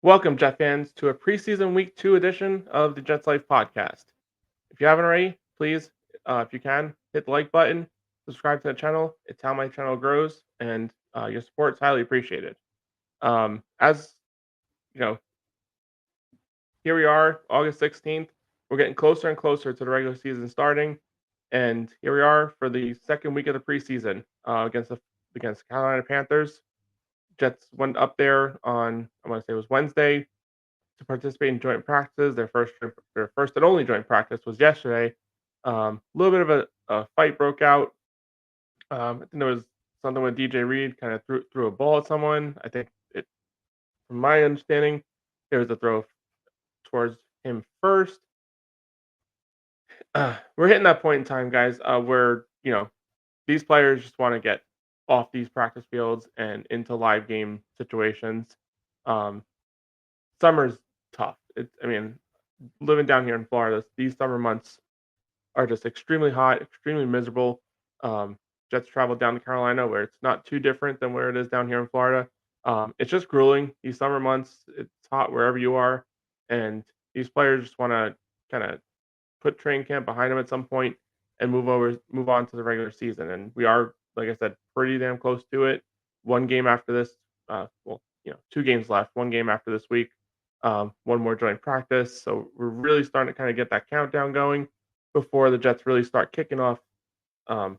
Welcome, Jet fans, to a preseason Week 2 edition of the Jets Life podcast. If you haven't already, please, if you can, hit the like button, subscribe to the channel. It's how my channel grows, and your support is highly appreciated. As you know, here we are, August 16th. We're getting closer and closer to the regular season starting, and here we are for the second week of the preseason against the Carolina Panthers. Jets went up there on, I want to say it was Wednesday, to participate in joint practices. Their first and only joint practice was yesterday. A little bit of a fight broke out. I think there was something with DJ Reed kind of threw a ball at someone. I think from my understanding, there was a throw towards him first. We're hitting that point in time, guys, where these players just want to get off these practice fields and into live game situations. Um, Summer's tough. I mean, living down here in Florida, these summer months are just extremely hot, extremely miserable. Um, Jets travel down to Carolina, where it's not too different than where it is down here in Florida. It's just grueling. These summer months, it's hot wherever you are, and these players just want to kind of put training camp behind them at some point and move on to the regular season. And we are, like I said, pretty damn close to it. One game after this, two games left. One game after this week. One more joint practice. So we're really starting to kind of get that countdown going before the Jets really start kicking off, um,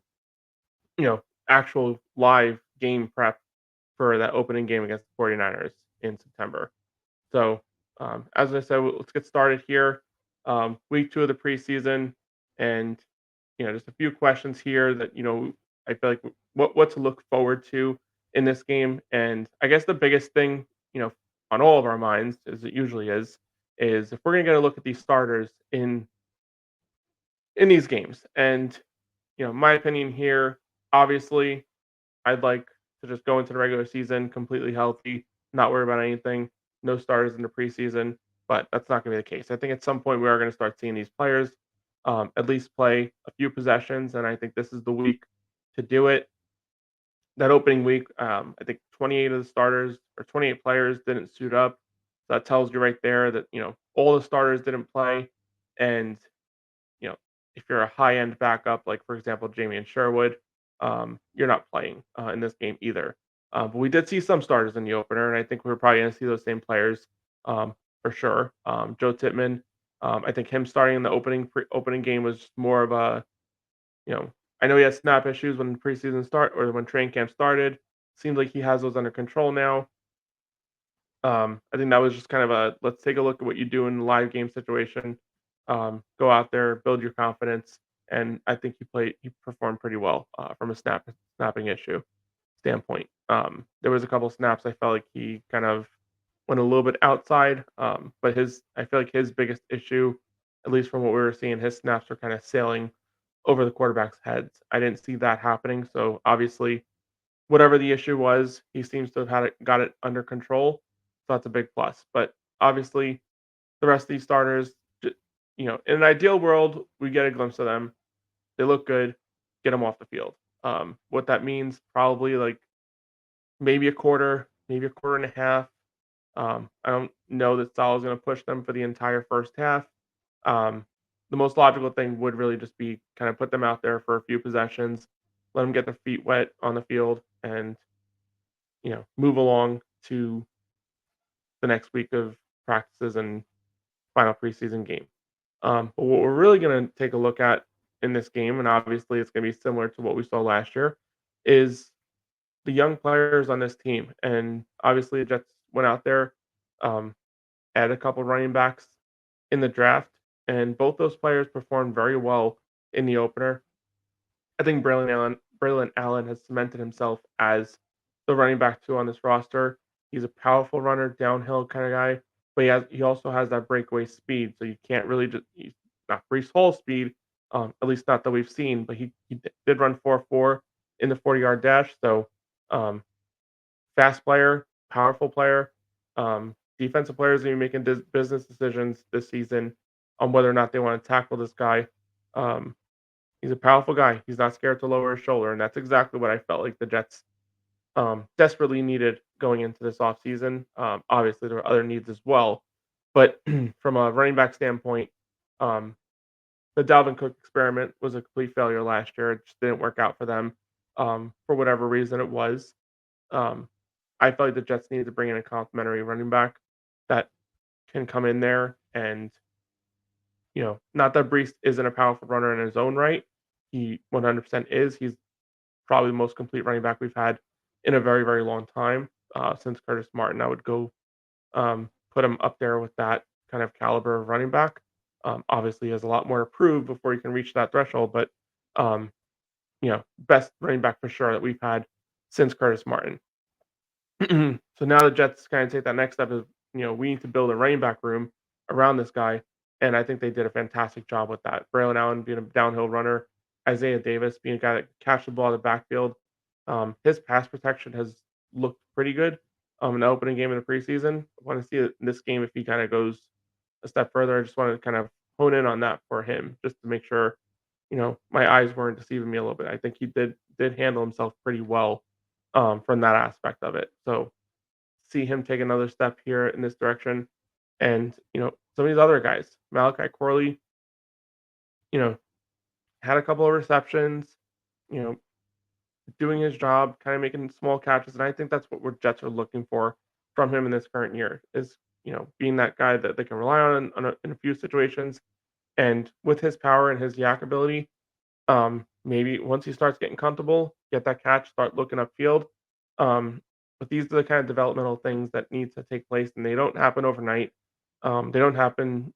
actual live game prep for that opening game against the 49ers in September. So, as I said, let's get started here. Week 2 of the preseason, and just a few questions here that I feel like what to look forward to in this game. And I guess the biggest thing on all of our minds, as it usually is if we're gonna get a look at these starters in these games. And my opinion here, obviously, I'd like to just go into the regular season completely healthy, not worry about anything, no starters in the preseason, but that's not going to be the case. I think at some point we are going to start seeing these players at least play a few possessions, and I think this is the week to do it. That opening week, I think 28 of the starters or 28 players didn't suit up. So that tells you right there that all the starters didn't play, and you know, if you're a high end backup, like for example, Jamie and Sherwood, you're not playing in this game either. But we did see some starters in the opener, and I think we're probably going to see those same players for sure. Joe Tittman, I think him starting in the opening game was more of a, you know, I know he had snap issues when the preseason start or when training camp started. Seems like he has those under control now. I think that was just kind of a let's take a look at what you do in the live game situation. Go out there, build your confidence, and I think he performed pretty well from a snapping issue standpoint. There was a couple snaps I felt like he kind of went a little bit outside, but his I feel like his biggest issue, at least from what we were seeing, his snaps were kind of sailing over the quarterback's heads. I didn't see that happening, so obviously whatever the issue was, he seems to have got it under control. So that's a big plus. But obviously, the rest of these starters, in an ideal world, we get a glimpse of them. They look good. Get them off the field. What that means, probably like maybe a quarter and a half. I don't know that Salah's going to push them for the entire first half. Um, the most logical thing would really just be kind of put them out there for a few possessions, let them get their feet wet on the field, and move along to the next week of practices and final preseason game. But what we're really going to take a look at in this game, and obviously it's going to be similar to what we saw last year, is the young players on this team. And obviously, the Jets went out there, um, added a couple running backs in the draft, and both those players performed very well in the opener. I think Braelon Allen has cemented himself as the running back 2 on this roster. He's a powerful runner, downhill kind of guy, but he also has that breakaway speed, so you can't really just he's not Brees Hall speed, at least not that we've seen, but he did run 4.4 in the 40-yard dash, so um, fast player, powerful player. Defensive players are making business decisions this season on whether or not they want to tackle this guy. He's a powerful guy. He's not scared to lower his shoulder, and that's exactly what I felt like the Jets desperately needed going into this offseason. Obviously, there were other needs as well, but from a running back standpoint, um, the Dalvin Cook experiment was a complete failure last year. It just didn't work out for them for whatever reason it was. Um, I felt like the Jets needed to bring in a complimentary running back that can come in there and, not that Brees isn't a powerful runner in his own right. He 100% is. He's probably the most complete running back we've had in a very, very long time since Curtis Martin. I would go put him up there with that kind of caliber of running back. Obviously, he has a lot more to prove before he can reach that threshold, but um, best running back for sure that we've had since Curtis Martin. So now the Jets kind of take that next step of, we need to build a running back room around this guy. And I think they did a fantastic job with that. Braelon Allen being a downhill runner, Isaiah Davis being a guy that can catch the ball in the backfield. His pass protection has looked pretty good in the opening game of the preseason. I want to see it in this game if he kind of goes a step further. I just want to kind of hone in on that for him just to make sure, my eyes weren't deceiving me a little bit. I think he did handle himself pretty well from that aspect of it. So see him take another step here in this direction. And, some of these other guys, Malachi Corley, you know, had a couple of receptions, you know, doing his job, kind of making small catches. And I think that's what we're Jets are looking for from him in this current year is, being that guy that they can rely on in a few situations. And with his power and his yak ability, maybe once he starts getting comfortable, get that catch, start looking upfield. But these are the kind of developmental things that need to take place, and they don't happen overnight. They don't happen,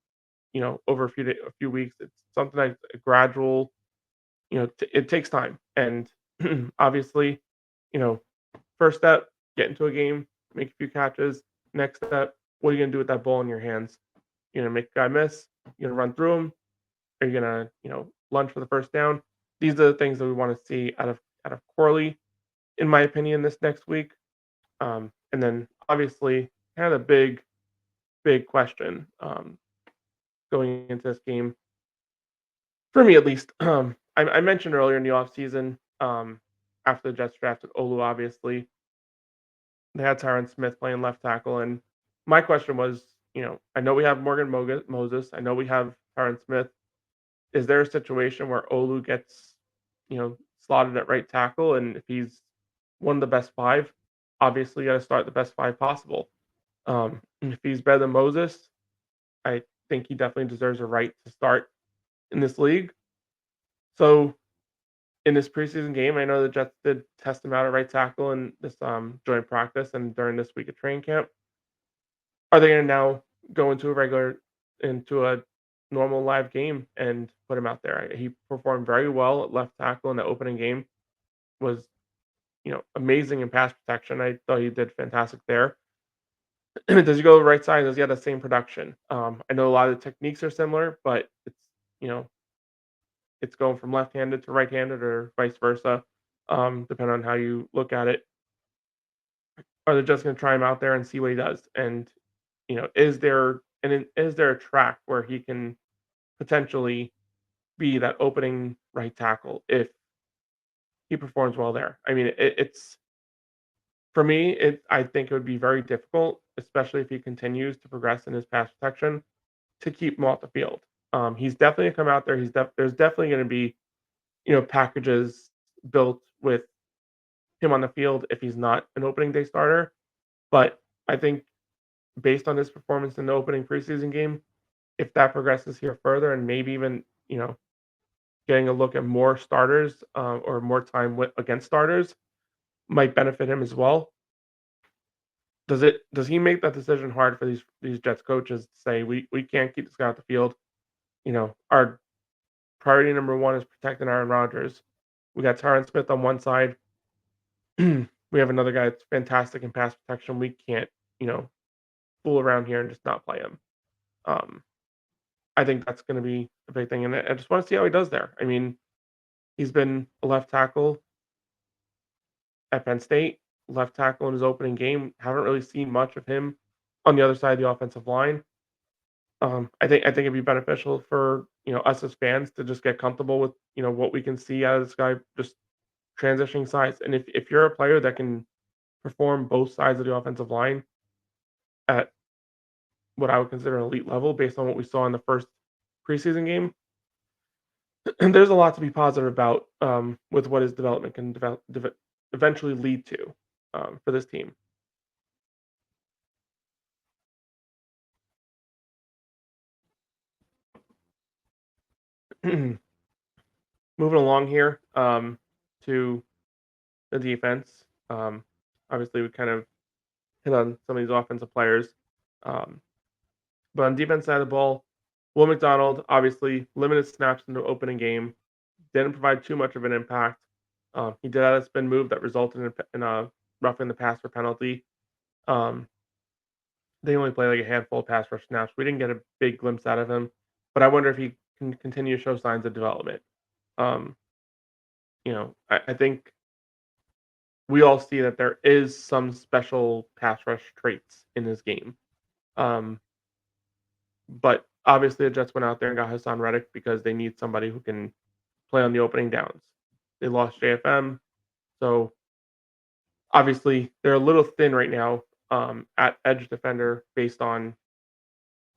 over a few weeks. It's something like a gradual. It takes time, and obviously, you know, first step, get into a game, make a few catches. Next step, what are you gonna do with that ball in your hands? You gonna make a guy miss? You gonna run through him? Are you gonna, lunge for the first down? These are the things that we want to see out of Corley, in my opinion, this next week. And then obviously, kind of the big question going into this game, for me at least. I mentioned earlier in the offseason, after the Jets drafted Olu, obviously, they had Tyron Smith playing left tackle. And my question was, I know we have Morgan Moses, I know we have Tyron Smith. Is there a situation where Olu gets, slotted at right tackle? And if he's one of the best five, obviously you got to start the best five possible. And if he's better than Moses, I think he definitely deserves a right to start in this league. So in this preseason game, I know the Jets did test him out at right tackle in this joint practice and during this week of training camp. Are they going to now go into a normal live game and put him out there? He performed very well at left tackle in the opening game. Was amazing in pass protection. I thought he did fantastic there. Does he go to the right side? Does he have the same production? I know a lot of the techniques are similar, but you know it's going from left-handed to right-handed or vice versa, depending on how you look at it. Are they just going to try him out there and see what he does? And is there a track where he can potentially be that opening right tackle if he performs well there? I mean, it's for me. I think it would be very difficult, especially if he continues to progress in his pass protection, to keep him off the field. He's definitely gonna come out there. There's definitely going to be packages built with him on the field if he's not an opening day starter. But I think based on his performance in the opening preseason game, if that progresses here further and maybe even, getting a look at more starters or more time against starters might benefit him as well. Does he make that decision hard for these Jets coaches to say we can't keep this guy off the field? Our priority number one is protecting Aaron Rodgers. We got Tyron Smith on one side. We have another guy that's fantastic in pass protection. We can't, you know, fool around here and just not play him. Um, I think that's going to be a big thing, and I just want to see how he does there. I mean, he's been a left tackle at Penn State, left tackle in his opening game. Haven't really seen much of him on the other side of the offensive line. I think it'd be beneficial for us as fans to just get comfortable with what we can see out of this guy just transitioning sides. And if you're a player that can perform both sides of the offensive line at what I would consider an elite level based on what we saw in the first preseason game. And there's a lot to be positive about with what his development can eventually lead to for this team. Moving along here to the defense. Obviously, we kind of hit on some of these offensive players. Um, but on defense side of the ball, Will McDonald, obviously, limited snaps in the opening game, didn't provide too much of an impact. He did have a spin move that resulted in a roughing the passer penalty. Um, they only played like a handful of pass rush snaps. We didn't get a big glimpse out of him, but I wonder if he can continue to show signs of development. Um, I think we all see that there is some special pass rush traits in his game. Um, but obviously, the Jets went out there and got Hassan Reddick because they need somebody who can play on the opening downs. They lost JFM, so obviously they're a little thin right now at edge defender based on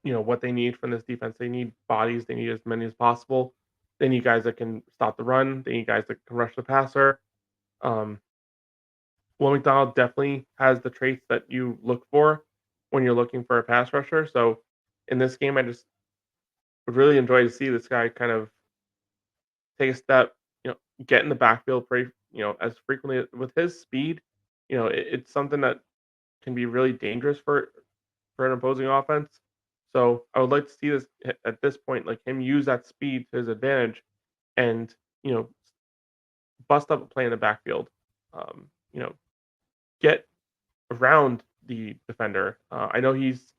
what they need from this defense. They need bodies. They need as many as possible. They need guys that can stop the run. They need guys that can rush the passer. Um, Will McDonald definitely has the traits that you look for when you're looking for a pass rusher. So in this game, I just would really enjoy to see this guy kind of take a step, get in the backfield pretty, as frequently with his speed. It's something that can be really dangerous for an opposing offense. So I would like to see this at this point, like him use that speed to his advantage and, you know, bust up a play in the backfield. Um, you know, get around the defender. I know he's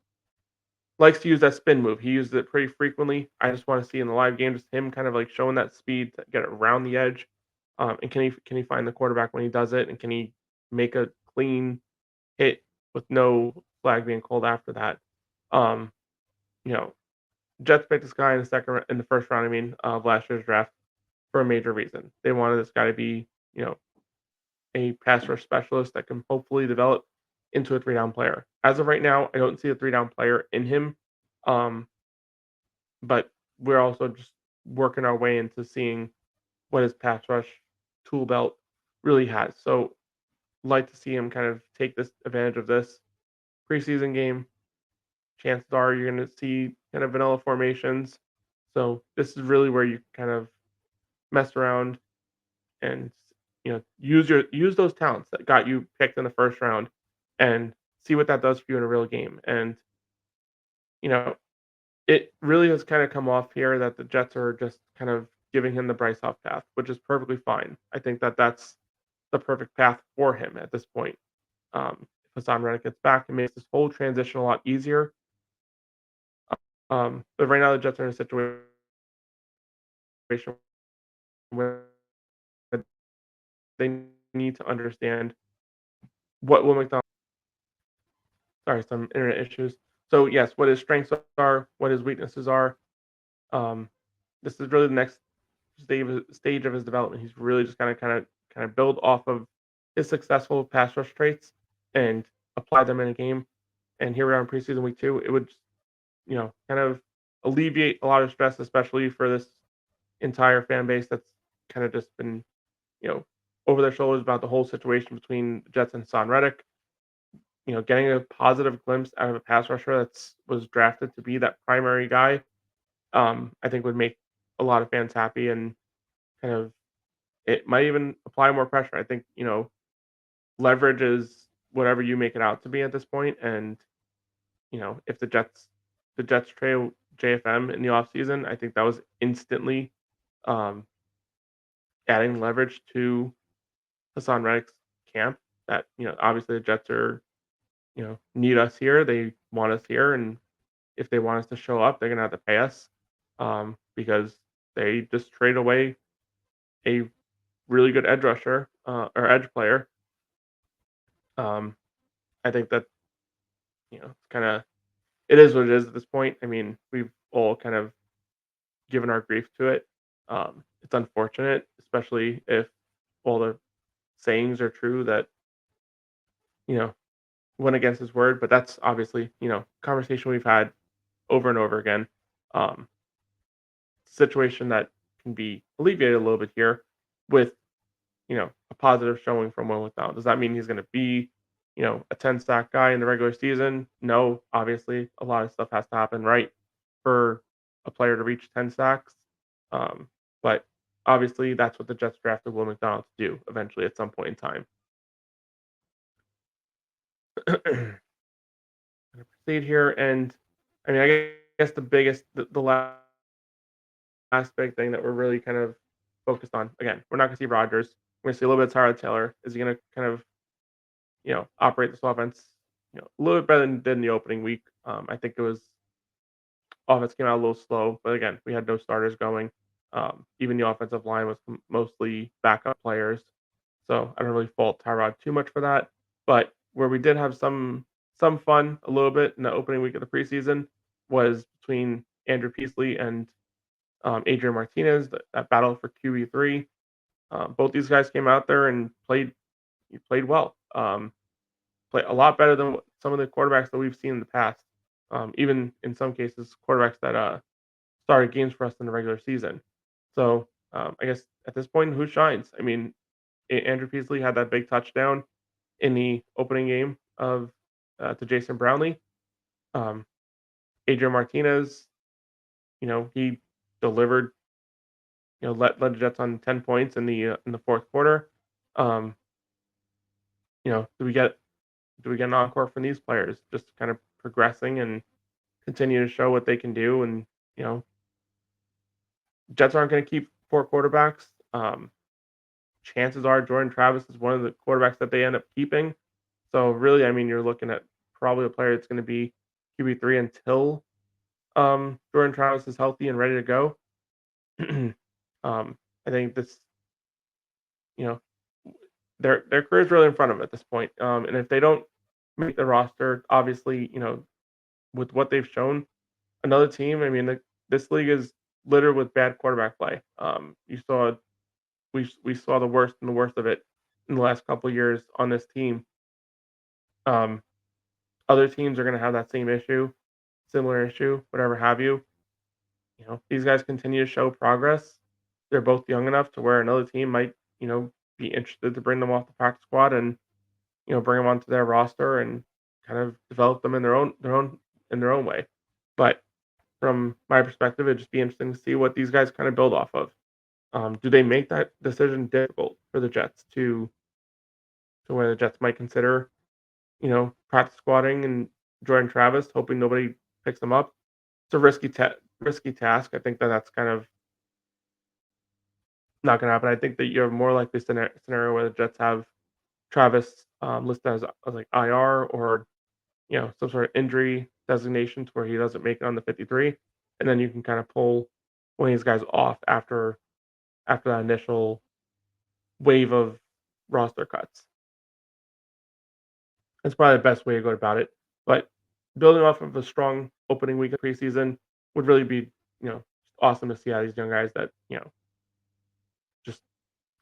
likes to use that spin move. He uses it pretty frequently. I just want to see in the live game just him kind of like showing that speed to get around the edge. And can he find the quarterback when he does it? And can he make a clean hit with no flag being called after that? Um, you know, Jets picked this guy in in the first round. I mean, of last year's draft for a major reason. They wanted this guy to be, a pass rush specialist that can hopefully develop into a three down player. As of right now, I don't see a three down player in him. Um, but we're also just working our way into seeing what his pass rush tool belt really has. So, like to see him kind of take this advantage of this preseason game. Chances are you're going to see kind of vanilla formations. So this is really where you kind of mess around and use those talents that got you picked in the first round and see what that does for you in a real game. And you know, it really has kind of come off here that the Jets are just kind of giving him the Bryce Huff path, which is perfectly fine. I think that that's the perfect path for him at this point. If Hassan Reddick gets back, it makes this whole transition a lot easier. But right now, the Jets are in a situation where they need to understand what will McDonald. Sorry, some internet issues. So yes, what his strengths are, what his weaknesses are. Um, this is really the next stage of his development. He's really just kind of build off of his successful pass rush traits and apply them in a game. And here we are in preseason week 2. It would, kind of alleviate a lot of stress, especially for this entire fan base that's kind of just been, you know, over their shoulders about the whole situation between the Jets and Hassan Reddick. Getting a positive glimpse out of a pass rusher that's was drafted to be that primary guy, I think would make a lot of fans happy and kind of it might even apply more pressure. I think, leverage is whatever you make it out to be at this point. And, if the Jets trail JFM in the offseason, I think that was instantly um, adding leverage to Hassan Reddick's camp. That, obviously the Jets are, need us here. They want us here. And if they want us to show up, they're going to have to pay us because they just trade away a really good edge rusher or edge player. Um, I think that it's kind of it is what it is at this point. I mean, we've all kind of given our grief to it. It's unfortunate, especially if all the sayings are true that you know, went against his word, but that's obviously, conversation we've had over and over again. Um, Situation that can be alleviated a little bit here with, a positive showing from Will McDonald. Does that mean he's going to be, a 10 sack guy in the regular season? No, obviously, a lot of stuff has to happen right for a player to reach 10 sacks. Um, but obviously, that's what the Jets drafted Will McDonald to do eventually at some point in time. Gonna proceed here, and I mean, I guess the last big thing that we're really kind of focused on. Again, we're not going to see Rodgers. We're going to see a little bit of Tyrod Taylor. Is he going to kind of operate this offense a little bit better than the opening week? I think it was offense came out a little slow, but again, we had no starters going. Even the offensive line was mostly backup players, so I don't really fault Tyrod too much for that. But where we did have some fun a little bit in the opening week of the preseason was between Andrew Peasley and Adrian Martinez, that battle for QB3. Both these guys came out there and played well. Play a lot better than some of the quarterbacks that we've seen in the past. Even in some cases, quarterbacks that started games for us in the regular season. So I guess at this point, who shines? I mean, Andrew Peasley had that big touchdown in the opening game of to Jason Brownlee. Um, Adrian Martinez, he delivered. Led the Jets on 10 points in the fourth quarter. Um, do we get an encore from these players? Just kind of progressing and continue to show what they can do. And you know, Jets aren't going to keep four quarterbacks. Chances are Jordan Travis is one of the quarterbacks that they end up keeping. So really, I mean, you're looking at probably a player that's going to be QB3 until Jordan Travis is healthy and ready to go. I think this, you know, their career is really in front of them at this point. And if they don't make the roster, obviously, with what they've shown, another team. I mean, this league is littered with bad quarterback play. We saw the worst and the worst of it in the last couple of years on this team. Um, Other teams are going to have that same issue, similar issue, whatever have you. These guys continue to show progress. They're both young enough to where another team might, be interested to bring them off the practice squad and bring them onto their roster and kind of develop them in their own way. But from my perspective, it'd just be interesting to see what these guys kind of build off of. Do they make that decision difficult for the Jets to where the Jets might consider, practice squatting and Jordan Travis, hoping nobody picks them up? It's a risky task. I think that's kind of not going to happen. I think that you have more likely scenario where the Jets have Travis listed as like IR or some sort of injury designation to where he doesn't make it on the 53, and then you can kind of pull one of these guys off after that initial wave of roster cuts. That's probably the best way to go about it. But building off of a strong opening week of preseason would really be awesome to see how these young guys that just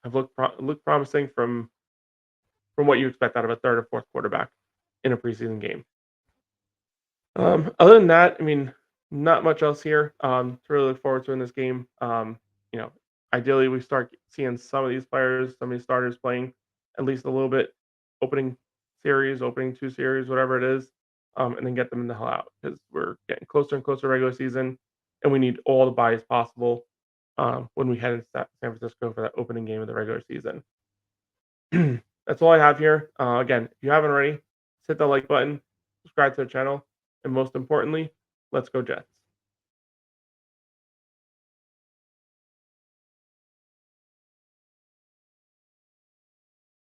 have looked promising from what you expect out of a third or fourth quarterback in a preseason game. Other than that, I mean, not much else here to really look forward to in this game. You know, Ideally, we start seeing some of these players, some of these starters playing at least a little bit opening series, opening two series, whatever it is, and then get them in the hell out because we're getting closer and closer to regular season, and we need all the buys possible when we head into San Francisco for that opening game of the regular season. That's all I have here. Again, if you haven't already, hit the like button, subscribe to the channel, and most importantly, let's go Jets.